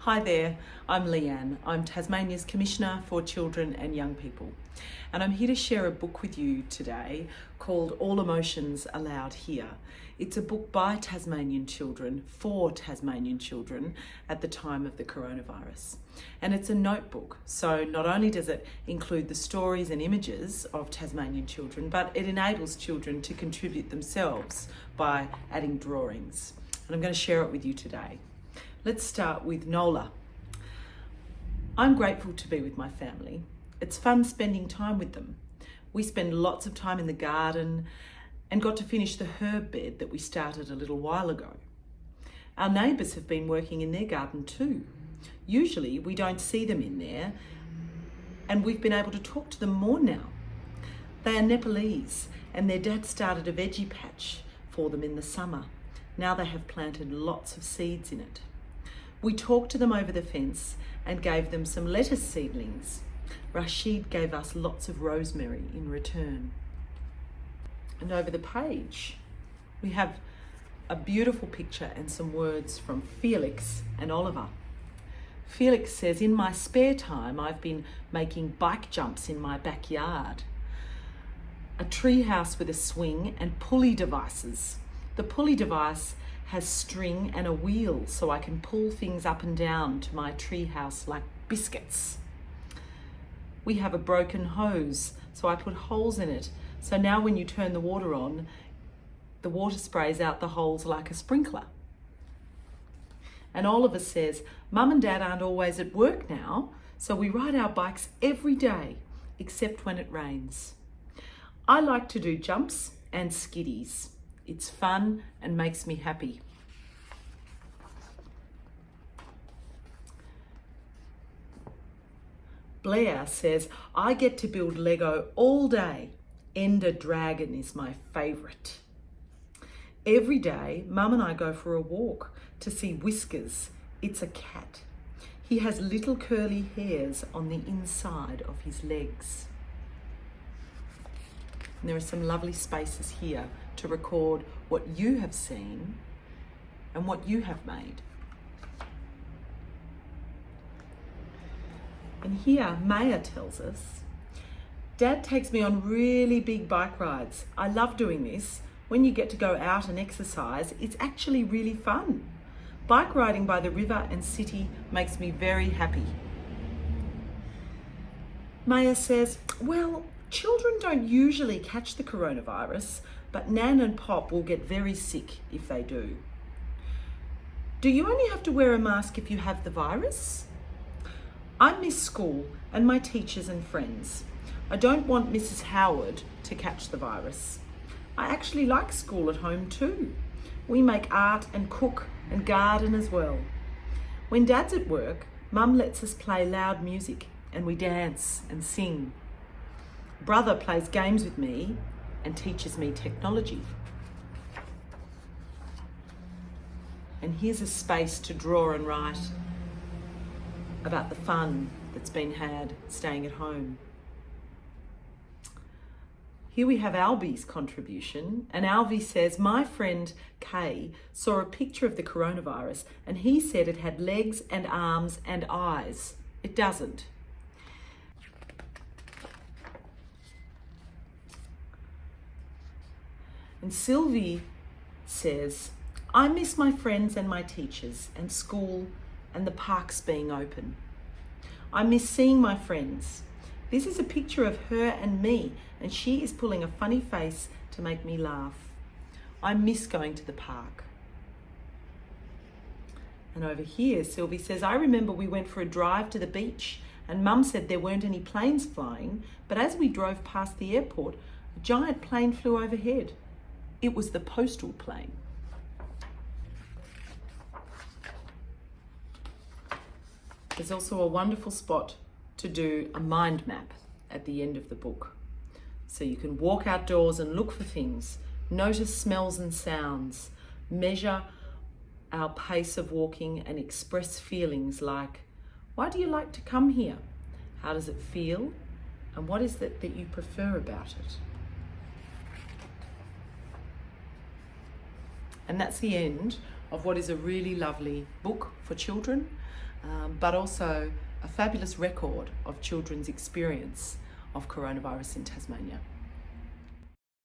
Hi there, I'm Leanne. I'm Tasmania's Commissioner for Children and Young People. And I'm here to share a book with you today called All Emotions Allowed Here. It's a book by Tasmanian children for Tasmanian children at the time of the coronavirus. And it's a notebook, so not only does it include the stories and images of Tasmanian children, but it enables children to contribute themselves by adding drawings. And I'm going to share it with you today. Let's start with Nola. I'm grateful to be with my family. It's fun spending time with them. We spend lots of time in the garden and got to finish the herb bed that we started a little while ago. Our neighbours have been working in their garden too. Usually we don't see them in there, and we've been able to talk to them more now. They are Nepalese, and their dad started a veggie patch for them in the summer. Now they have planted lots of seeds in it. We talked to them over the fence and gave them some lettuce seedlings. Rashid gave us lots of rosemary in return. And over the page, we have a beautiful picture and some words from Felix and Oliver. Felix says, "In my spare time, I've been making bike jumps in my backyard. A tree house with a swing and pulley devices. The pulley device has string and a wheel so I can pull things up and down to my tree house like biscuits. We have a broken hose, so I put holes in it. So now when you turn the water on, the water sprays out the holes like a sprinkler." And Oliver says, "Mum and Dad aren't always at work now, so we ride our bikes every day, except when it rains. I like to do jumps and skiddies. It's fun and makes me happy." Blair says, "I get to build Lego all day. Ender Dragon is my favourite. Every day, Mum and I go for a walk to see Whiskers. It's a cat. He has little curly hairs on the inside of his legs." And there are some lovely spaces here to record what you have seen and what you have made. And here, Maya tells us, "Dad takes me on really big bike rides. I love doing this. When you get to go out and exercise, it's actually really fun. Bike riding by the river and city makes me very happy." Maya says, "Well, children don't usually catch the coronavirus, but Nan and Pop will get very sick if they do. Do you only have to wear a mask if you have the virus? I miss school and my teachers and friends. I don't want Mrs. Howard to catch the virus. I actually like school at home too. We make art and cook and garden as well. When Dad's at work, Mum lets us play loud music and we dance and sing. Brother plays games with me and teaches me technology." And here's a space to draw and write about the fun that's been had staying at home. Here we have Albie's contribution, and Albie says, "My friend Kay saw a picture of the coronavirus and he said it had legs and arms and eyes. It doesn't." And Sylvie says, "I miss my friends and my teachers and school and the parks being open. I miss seeing my friends. This is a picture of her and me, and she is pulling a funny face to make me laugh. I miss going to the park." And over here, Sylvie says, "I remember we went for a drive to the beach and Mum said there weren't any planes flying, but as we drove past the airport, a giant plane flew overhead. It was the postal plane." There's also a wonderful spot to do a mind map at the end of the book. So you can walk outdoors and look for things, notice smells and sounds, measure our pace of walking and express feelings like, "Why do you like to come here? How does it feel? And what is it that you prefer about it?" And that's the end of what is a really lovely book for children. but also a fabulous record of children's experience of coronavirus in Tasmania.